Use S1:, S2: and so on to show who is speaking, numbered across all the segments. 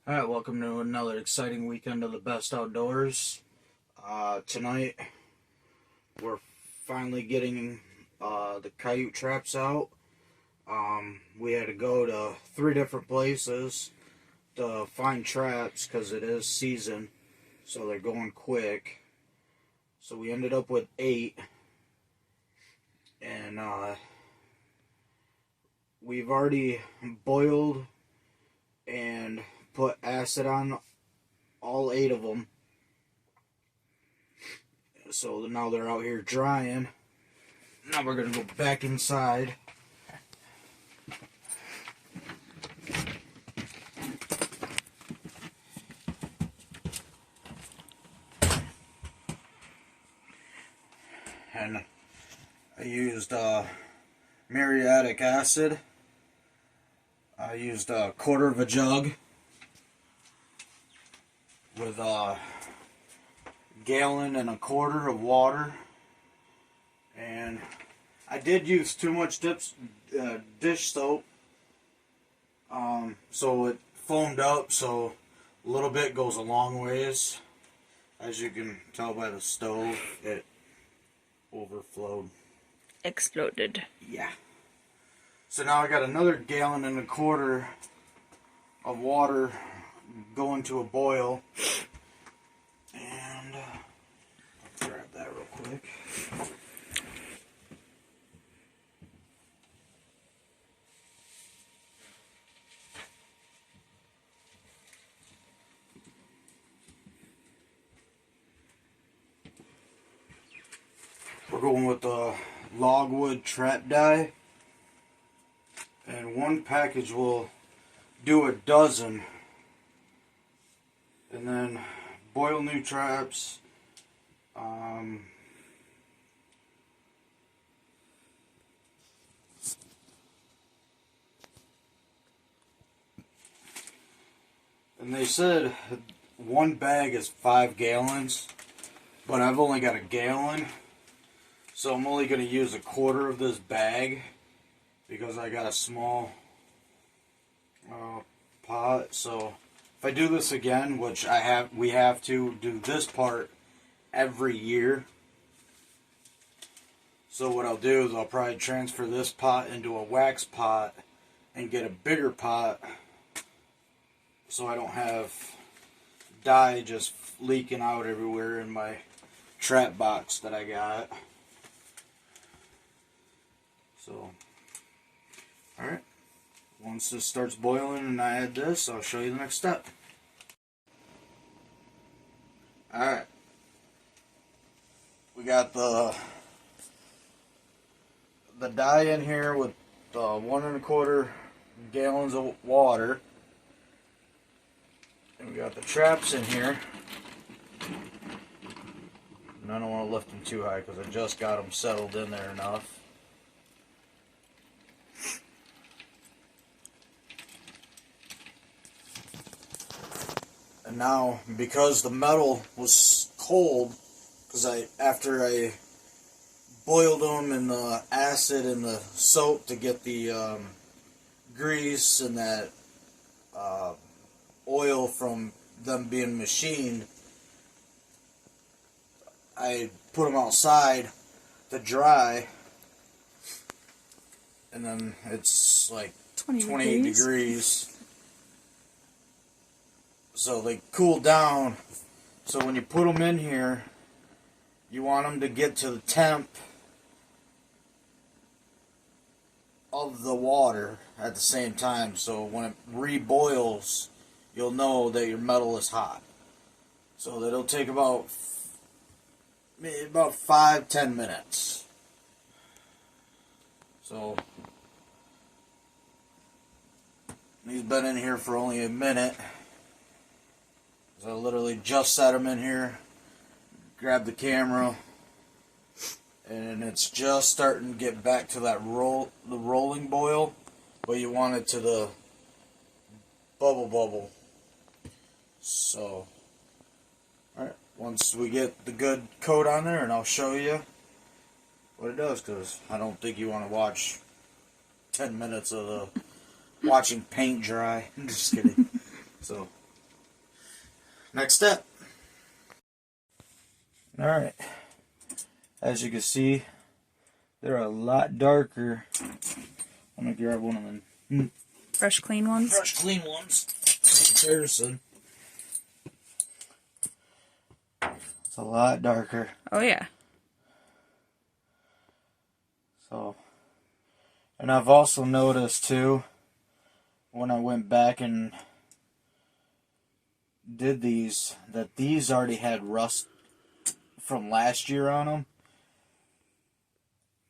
S1: Alright, welcome to another exciting weekend of the best outdoors. Tonight, we're finally getting the coyote traps out. We had to go to 3 different places to find traps because it is season, so they're going quick. So we ended up with 8, and we've already boiled and put acid on all 8 of them. So now they're out here drying. Now we're going to go back inside. And I used muriatic acid. I used a quarter of a jug with a gallon and a quarter of water, and I did use too much dish soap, so it foamed up, so a little bit goes a long ways. As you can tell by the stove, it overflowed.
S2: Exploded.
S1: Yeah. So now I got another gallon and a quarter of water going to a boil, and I'll grab that real quick. We're going with the logwood trap dye, and one package will do a dozen. And then boil new traps. And they said one bag is 5 gallons, but I've only got a gallon, so I'm only going to use a quarter of this bag because I got a small pot. So if I do this again, which we have to do this part every year. So what I'll do is I'll probably transfer this pot into a wax pot and get a bigger pot, so I don't have dye just leaking out everywhere in my trap box that I got. So, alright. Once this starts boiling and I add this, I'll show you the next step. Alright. We got the dye in here with 1 1/4 gallons of water. And we got the traps in here. And I don't want to lift them too high because I just got them settled in there enough. And now, because the metal was cold, because after I boiled them in the acid and the soap to get the grease and that oil from them being machined, I put them outside to dry, and then it's like 28 degrees. So they cool down. So when you put them in here, you want them to get to the temp of the water at the same time. So when it reboils, you'll know that your metal is hot. So that'll take about 5-10 minutes. So he's been in here for only a minute. So I literally just set him in here, grabbed the camera, and it's just starting to get back to that the rolling boil, but you want it to the bubble. So, alright, once we get the good coat on there, and I'll show you what it does, because I don't think you want to watch 10 minutes of watching paint dry. I'm just kidding. So, next step. Alright, as you can see, they're a lot darker. I'm going to grab one of them
S2: Fresh, clean ones?
S1: fresh, clean ones in comparison. It's a lot darker.
S2: Oh, yeah.
S1: So, and I've also noticed too, when I went back and did these, that these already had rust from last year on them.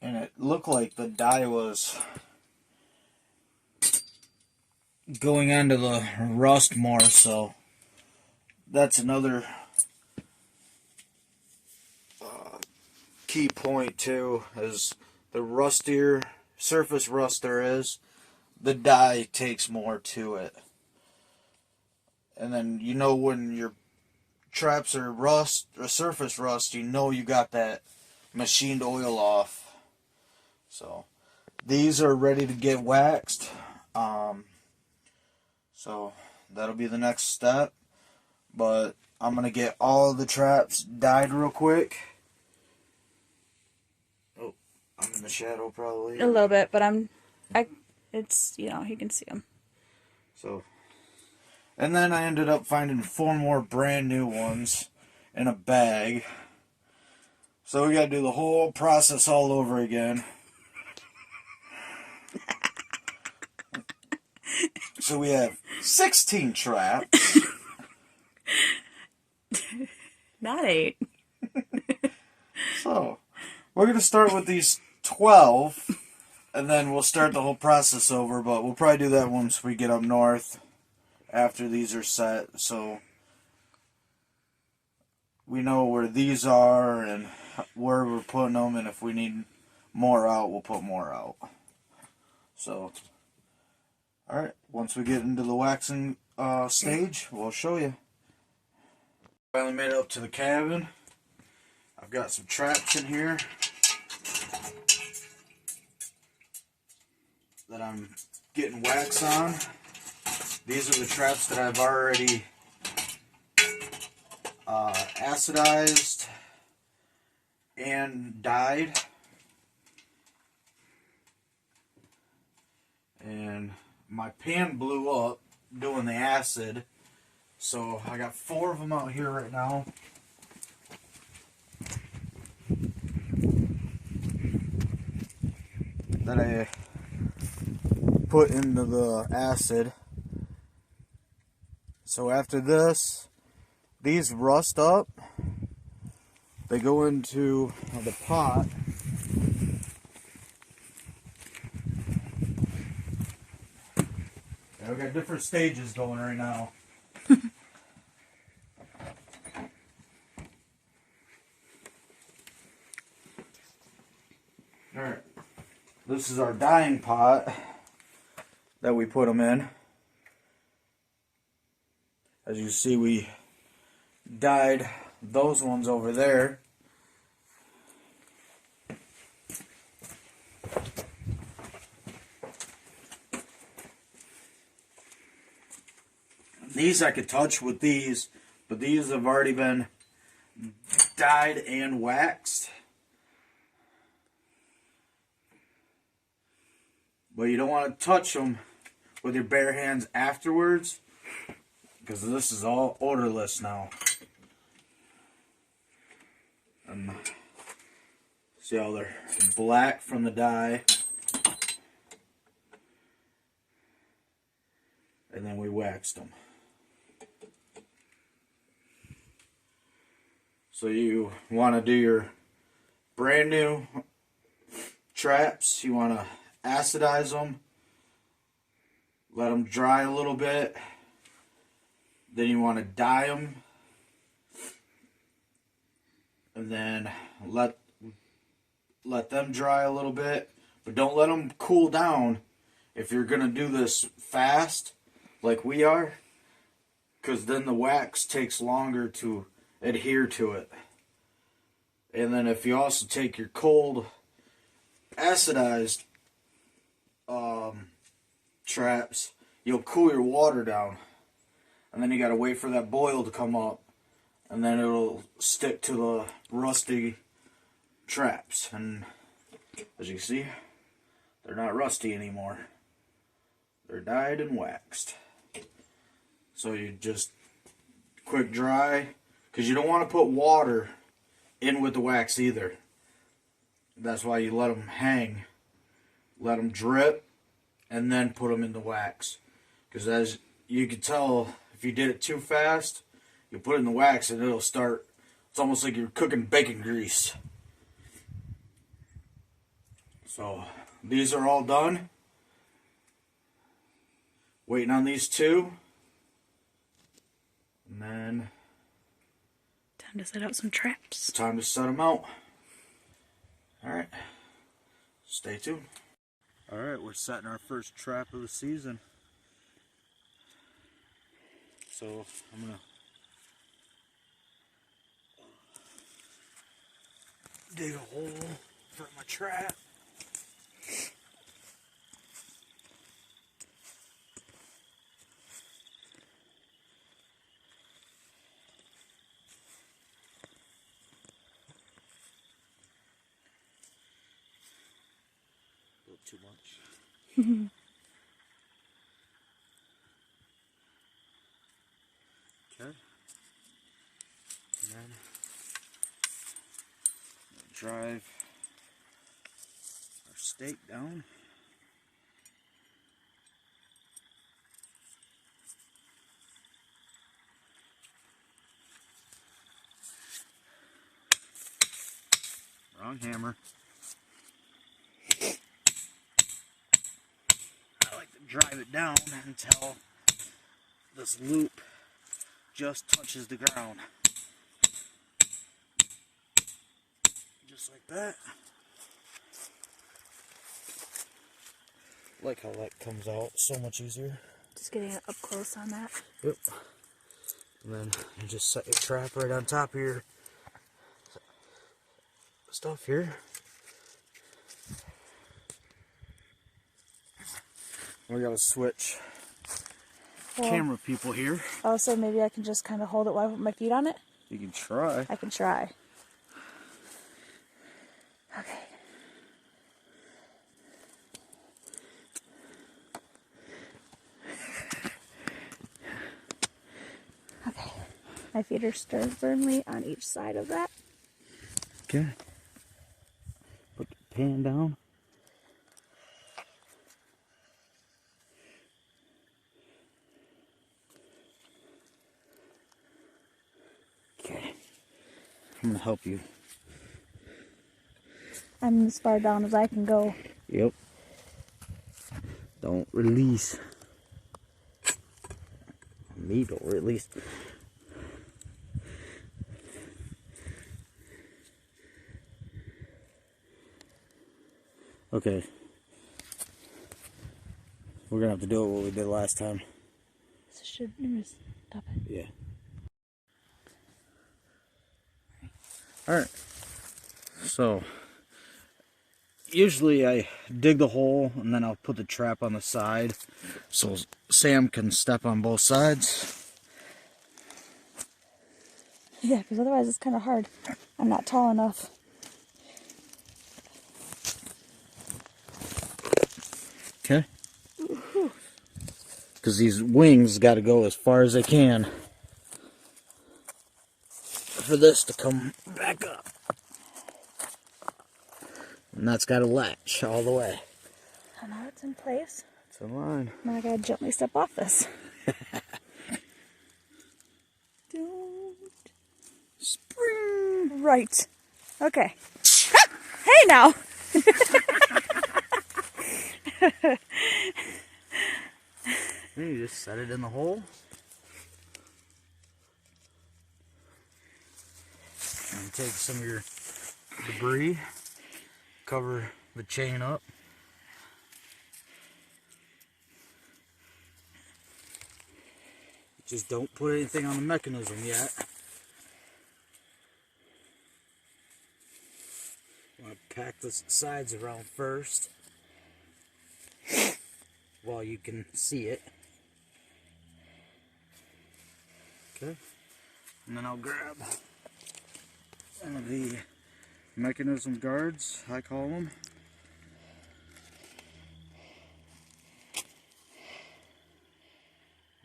S1: And it looked like the dye was going onto the rust more, so that's another key point too, is the rustier surface rust there is, the dye takes more to it. And then you know when your traps are rust or surface rust, you know you got that machined oil off. So these are ready to get waxed. So that'll be the next step. But I'm gonna get all the traps dyed real quick. Oh, I'm in the shadow probably.
S2: A little bit, but it's, you know, you can see them.
S1: So, and then I ended up finding 4 more brand new ones in a bag. So we gotta do the whole process all over again. So we have 16 traps.
S2: Not 8.
S1: So, we're going to start with these 12, and then we'll start the whole process over, but we'll probably do that once we get up north after these are set, so we know where these are and where we're putting them, and if we need more out, we'll put more out. So, alright, once we get into the waxing stage, we'll show you. Finally made it up to the cabin. I've got some traps in here that I'm getting wax on. These are the traps that I've already acidized and dyed. And my pan blew up doing the acid, so I got 4 of them out here right now. That I put into the acid. So after this, these rust up. They go into the pot. Yeah, we got different stages going right now. Alright. This is our dyeing pot that we put them in. As you see, we dyed those ones over there. These I could touch with these, but these have already been dyed and waxed. But you don't want to touch them with your bare hands afterwards, because this is all odorless now. And see how they're black from the dye. And then we waxed them. So you want to do your brand new traps. You want to acidize them. Let them dry a little bit. Then you want to dye them. And then let them dry a little bit. But don't let them cool down if you're going to do this fast like we are. Because then the wax takes longer to adhere to it. And then if you also take your cold acidized traps, you'll cool your water down. and then you gotta wait for that boil to come up, and then it'll stick to the rusty traps. And as you can see, they're not rusty anymore. They're dyed and waxed. So you just quick dry, because you don't want to put water in with the wax either. That's why you let them hang, let them drip, and then put them in the wax. Because as you can tell, if you did it too fast, you put it in the wax and it'll start, it's almost like you're cooking bacon grease. So these are all done. Waiting on these two. And then
S2: Time to set out some traps.
S1: time to set them out. Alright. Stay tuned. Alright, we're setting our first trap of the season. So I'm gonna dig a hole for my trap. A little too much. Okay. And then drive our stake down. Wrong hammer. I like to drive it down until this loop just touches the ground. Just like that. Like how that comes out so much easier.
S2: Just getting it up close on that.
S1: Yep. And then you just set your trap right on top of your stuff here. We gotta switch camera people here.
S2: Also, maybe I can just kind of hold it while I put my feet on it.
S1: You can try.
S2: I can try. Okay. Okay. My feet are stirred firmly on each side of that.
S1: Okay. Put the pan down. Okay. I'm gonna help you.
S2: I'm as far down as I can go.
S1: Yep. Don't release. Me don't release. Okay. We're gonna have to do it what we did last time.
S2: So should let me just stop it.
S1: Yeah. Alright. So usually I dig the hole and then I'll put the trap on the side so Sam can step on both sides.
S2: Yeah, because otherwise it's kind of hard. I'm not tall enough.
S1: Okay. Because these wings got to go as far as they can for this to come back up. And that's got to latch all the way.
S2: So now it's in place.
S1: It's in line.
S2: Now I gotta gently step off this. Don't.
S1: Spring.
S2: Right. Okay. Ah! Hey now!
S1: Then you just set it in the hole. And take some of your debris, cover the chain up. Just don't put anything on the mechanism yet. You want to pack the sides around first while you can see it. Okay. And then I'll grab one of the mechanism guards, I call them.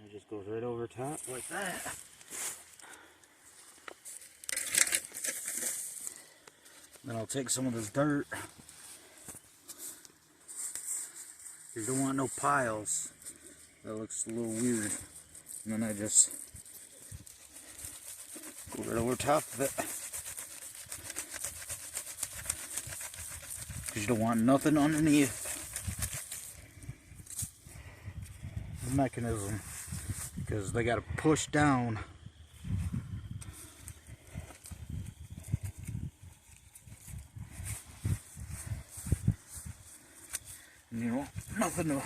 S1: It just goes right over top like that. Then I'll take some of this dirt. You don't want no piles. That looks a little weird. And then I just go right over top of it. Because you don't want nothing underneath the mechanism. Because they got to push down. And you know, nothing to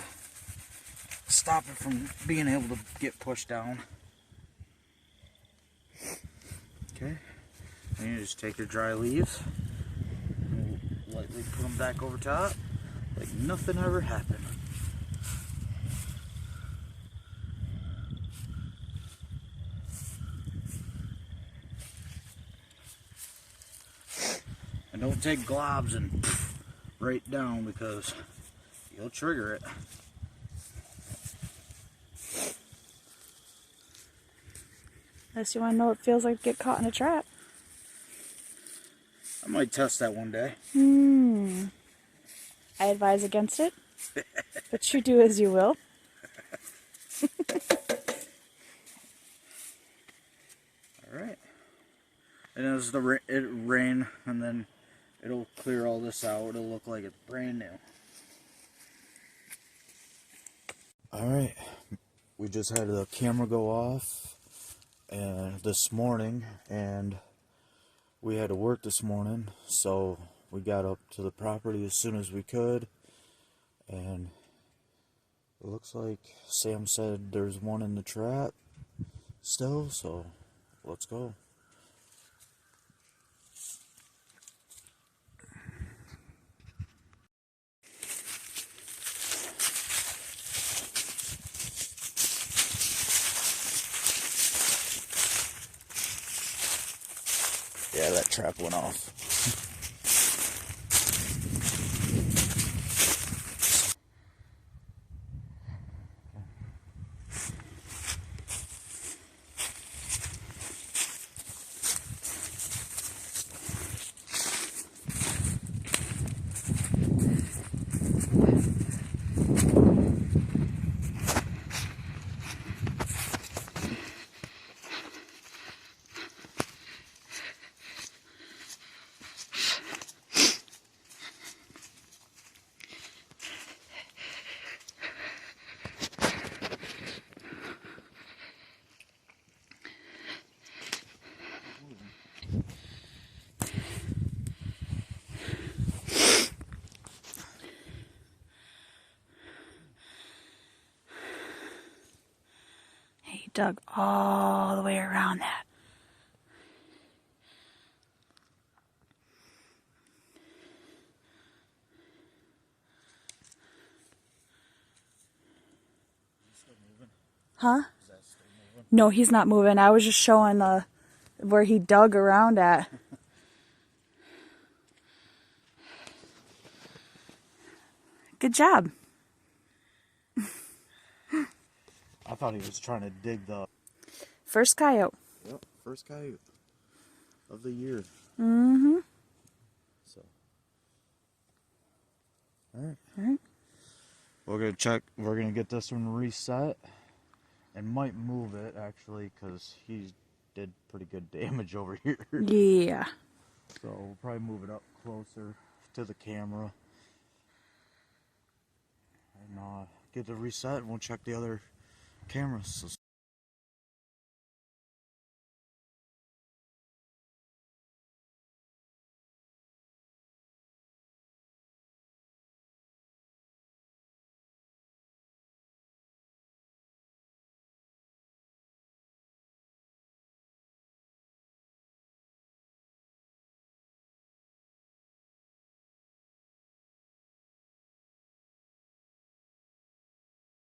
S1: stop it from being able to get pushed down. Okay, and you just take your dry leaves and lightly put them back over top like nothing ever happened. And don't take globs and right down because you'll trigger it.
S2: Unless you want to know what it feels like to get caught in a trap.
S1: I might test that one day.
S2: I advise against it. But you do as you will.
S1: Alright. And as it rain, and then it'll clear all this out. It'll look like it's brand new. Alright. We just had the camera go off this morning, and we had to work this morning, so we got up to the property as soon as we could, and it looks like Sam said there's one in the trap still, so let's go. Yeah, that trap went off.
S2: He dug all the way around that. Huh?
S1: Is that still moving?
S2: No, he's not moving. I was just showing where he dug around at. Good job.
S1: I thought he was trying to dig the...
S2: First coyote.
S1: Yep, first coyote of the year.
S2: Mm-hmm.
S1: So, alright. We're gonna check, we're gonna get this one reset, and might move it actually, because he did pretty good damage over here.
S2: Yeah.
S1: So we'll probably move it up closer to the camera. And get it reset, and we'll check the other cameras.